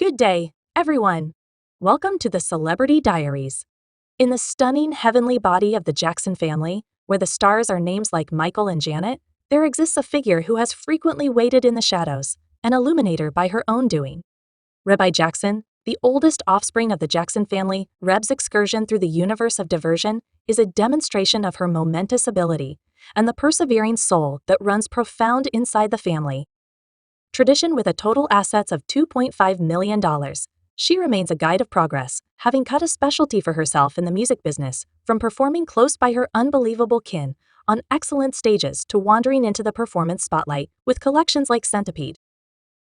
Good day, everyone. Welcome to the Celebrity Diaries. In the stunning heavenly body of the Jackson family, where the stars are names like Michael and Janet, there exists a figure who has frequently waited in the shadows, an illuminator by her own doing. Reby Jackson, the oldest offspring of the Jackson family, Reb's excursion through the universe of diversion is a demonstration of her momentous ability and the persevering soul that runs profound inside the family. Tradition with a total assets of $2.5 million, she remains a guide of progress, having cut a specialty for herself in the music business, from performing close by her unbelievable kin on excellent stages to wandering into the performance spotlight with collections like Centipede.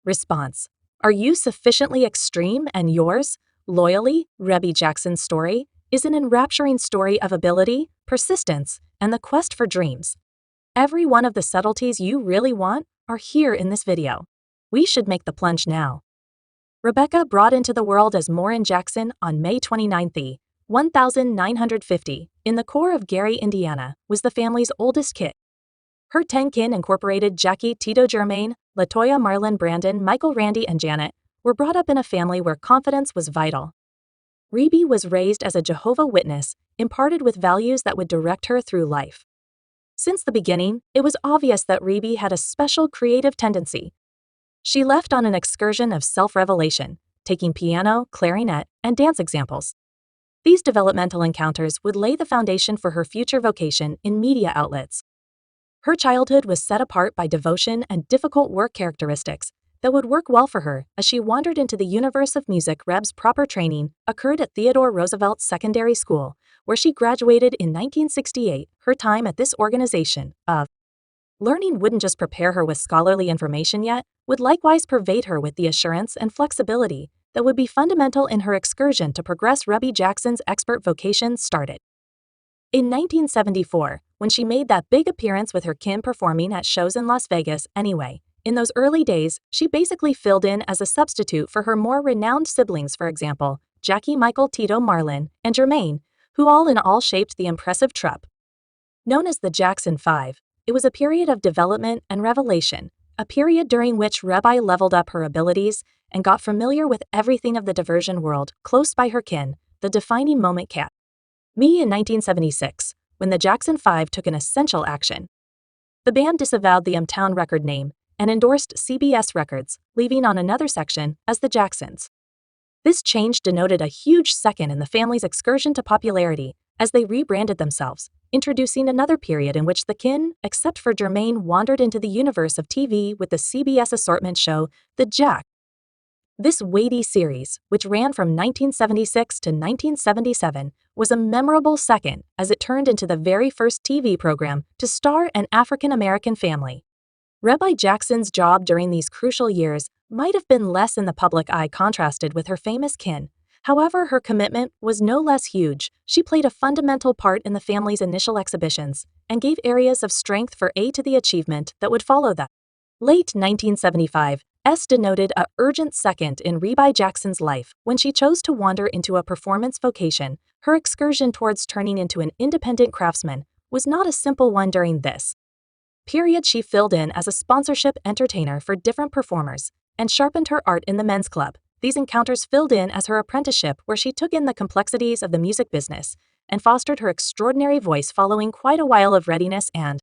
Response: are you sufficiently extreme, and yours, loyally, Reby Jackson's story is an enrapturing story of ability, persistence, and the quest for dreams. Every one of the subtleties you really want are here in this video. We should make the plunge now. Rebecca, brought into the world as Maureen Jackson on May 29, 1950, in the core of Gary, Indiana, was the family's oldest kid. Her 10 kin incorporated Jackie, Tito, Jermaine, Latoya, Marlon, Brandon, Michael, Randy, and Janet were brought up in a family where confidence was vital. Reby was raised as a Jehovah's Witness, imparted with values that would direct her through life. Since the beginning, it was obvious that Reby had a special creative tendency. She left on an excursion of self-revelation, taking piano, clarinet, and dance examples. These developmental encounters would lay the foundation for her future vocation in media outlets. Her childhood was set apart by devotion and difficult work characteristics that would work well for her as she wandered into the universe of music. Reb's proper training occurred at Theodore Roosevelt Secondary School, where she graduated in 1968. Her time at this organization of learning wouldn't just prepare her with scholarly information, yet would likewise pervade her with the assurance and flexibility that would be fundamental in her excursion to progress. Reby Jackson's expert vocation started in 1974, when she made that big appearance with her kin performing at shows in Las Vegas. Anyway, in those early days, she basically filled in as a substitute for her more renowned siblings, for example, Jackie, Michael, Tito, Marlon, and Jermaine, who all in all shaped the impressive troupe. Known as the Jackson Five, it was a period of development and revelation, a period during which Reby leveled up her abilities and got familiar with everything of the diversion world close by her kin. The defining moment came in 1976, when the Jackson Five took an essential action. The band disavowed the M-Town record name and endorsed CBS Records, leaving on another section as the Jacksons. This change denoted a huge second in the family's excursion to popularity as they rebranded themselves, introducing another period in which the kin, except for Jermaine, wandered into the universe of TV with the CBS assortment show, The Jack. This weighty series, which ran from 1976 to 1977, was a memorable second as it turned into the very first TV program to star an African-American family. Reby Jackson's job during these crucial years might have been less in the public eye contrasted with her famous kin. However, her commitment was no less huge. She played a fundamental part in the family's initial exhibitions and gave areas of strength for to the achievement that would follow that. Late 1975 denoted a urgent second in Reby Jackson's life when she chose to wander into a performance vocation. Her excursion towards turning into an independent craftsman was not a simple one. During this period, she filled in as a sponsorship entertainer for different performers and sharpened her art in the men's club. These encounters filled in as her apprenticeship, where she took in the complexities of the music business and fostered her extraordinary voice. Following quite a while of readiness and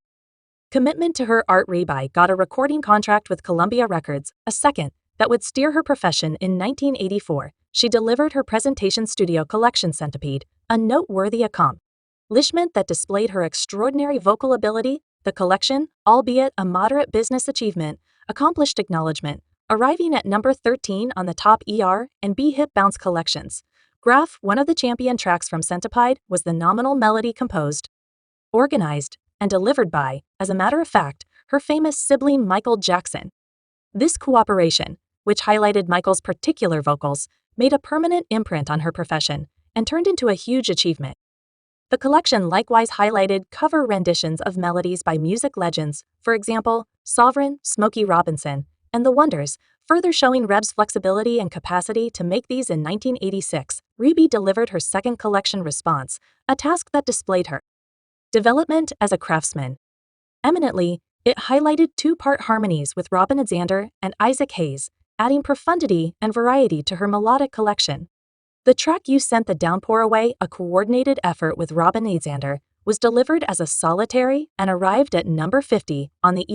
commitment to her art, Reby got a recording contract with Columbia Records, a second that would steer her profession. In 1984, she delivered her presentation studio collection Centipede, a noteworthy accomplishment that displayed her extraordinary vocal ability. The collection, albeit a moderate business achievement, accomplished acknowledgement, arriving at number 13 on the top R&B hip bounce collections. Graph, one of the champion tracks from Centipede, was the nominal melody composed, organized, and delivered by, as a matter of fact, her famous sibling Michael Jackson. This cooperation, which highlighted Michael's particular vocals, made a permanent imprint on her profession and turned into a huge achievement. The collection likewise highlighted cover renditions of melodies by music legends, for example, Sovereign, Smokey Robinson, and The Wonders, further showing Reb's flexibility and capacity to make these. In 1986, Reby delivered her second collection Response, a task that displayed her development as a craftsman. Eminently, it highlighted two-part harmonies with Robin Alexander and Isaac Hayes, adding profundity and variety to her melodic collection. The track You Sent the Downpour Away, a coordinated effort with Robin Alexander, was delivered as a solitary and arrived at number 50 on the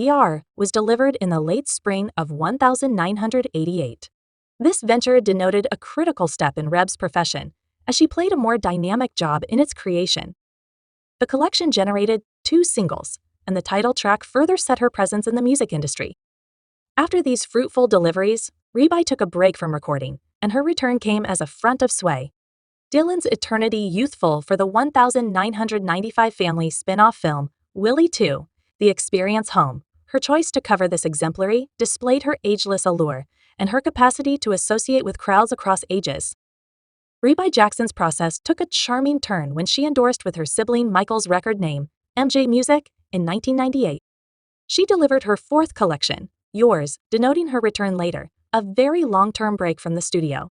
was delivered in the late spring of 1988. This venture denoted a critical step in Reb's profession, as she played a more dynamic job in its creation. The collection generated 2 singles, and the title track further set her presence in the music industry. After these fruitful deliveries, Reby took a break from recording, and her return came as a front of sway. Dylan's Eternity Youthful for the 1995 family spin-off film, Willie 2, The Experience Home. Her choice to cover this exemplary displayed her ageless allure and her capacity to associate with crowds across ages. Reby Jackson's process took a charming turn when she endorsed with her sibling Michael's record name, MJ Music, in 1998. She delivered her 4th collection, Yours, denoting her return later, a very long-term break from the studio.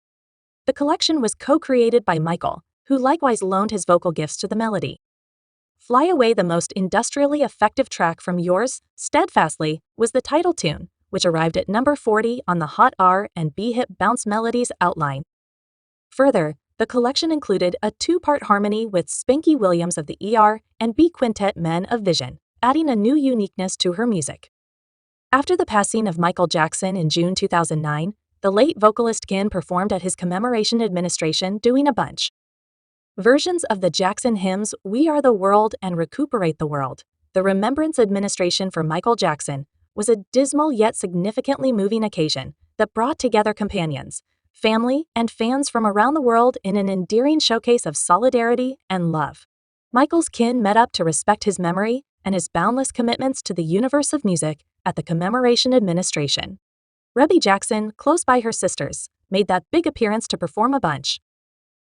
The collection was co-created by Michael, who likewise loaned his vocal gifts to the melody. Fly Away, the most industrially effective track from Yours, Steadfastly, was the title tune, which arrived at number 40 on the Hot R&B hit Bounce Melodies outline. Further, the collection included a 2-part harmony with Spanky Williams of the R&B quintet Men of Vision, adding a new uniqueness to her music. After the passing of Michael Jackson in June 2009, the late vocalist Ken performed at his commemoration administration doing a bunch versions of the Jackson hymns We Are the World and Recuperate the World. The Remembrance Administration for Michael Jackson was a dismal yet significantly moving occasion that brought together companions, family, and fans from around the world in an endearing showcase of solidarity and love. Michael's kin met up to respect his memory and his boundless commitments to the universe of music at the commemoration administration. Reby Jackson, close by her sisters, made that big appearance to perform a bunch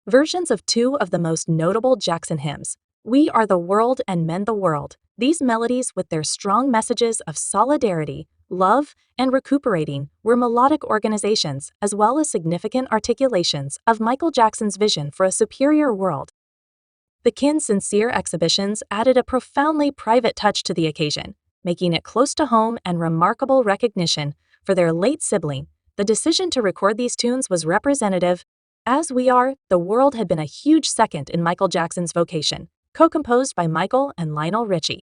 versions of 2 of the most notable Jackson hymns, We Are the World and Mend the World. These melodies, with their strong messages of solidarity, love, and recuperating, were melodic organizations as well as significant articulations of Michael Jackson's vision for a superior world. The Kin's sincere exhibitions added a profoundly private touch to the occasion, making it close to home and remarkable recognition for their late sibling. The decision to record these tunes was representative, as We Are the World had been a huge second in Michael Jackson's vocation, co-composed by Michael and Lionel Richie.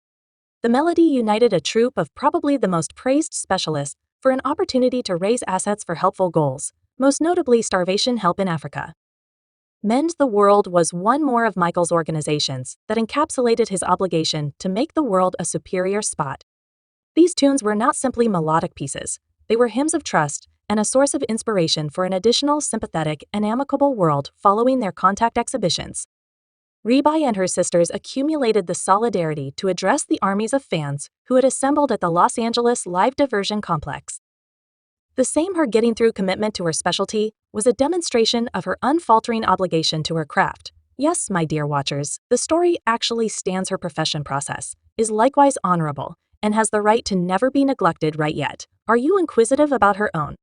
The melody united a troupe of probably the most praised specialists for an opportunity to raise assets for helpful goals, most notably starvation help in Africa. Mend the World was one more of Michael's organizations that encapsulated his obligation to make the world a superior spot. These tunes were not simply melodic pieces, they were hymns of trust and a source of inspiration for an additional sympathetic and amicable world following their contact exhibitions. Reby and her sisters accumulated the solidarity to address the armies of fans who had assembled at the Los Angeles Live Diversion Complex. The same her getting through commitment to her specialty was a demonstration of her unfaltering obligation to her craft. Yes, my dear watchers, the story actually stands her profession process, is likewise honorable, and has the right to never be neglected right yet. Are you inquisitive about her own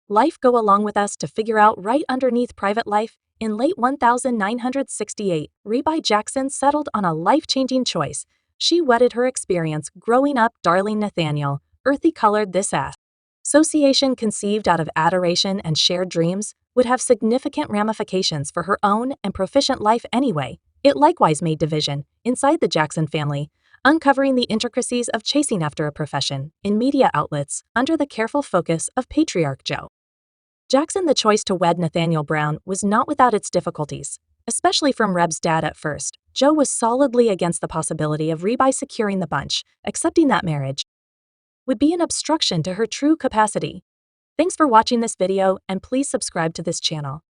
life? Go along with us to figure out right underneath private life. In late 1968, Reby Jackson settled on a life-changing choice. She wedded her experience growing up darling Nathaniel, earthy-colored this association conceived out of adoration and shared dreams would have significant ramifications for her own and proficient life anyway. It likewise made division inside the Jackson family, uncovering the intricacies of chasing after a profession in media outlets under the careful focus of patriarch Joe Jackson. The choice to wed Nathaniel Brown was not without its difficulties, especially from Reb's dad at first. Joe was solidly against the possibility of Reby securing the bunch, accepting that marriage would be an obstruction to her true capacity. Thanks for watching this video, and please subscribe to this channel.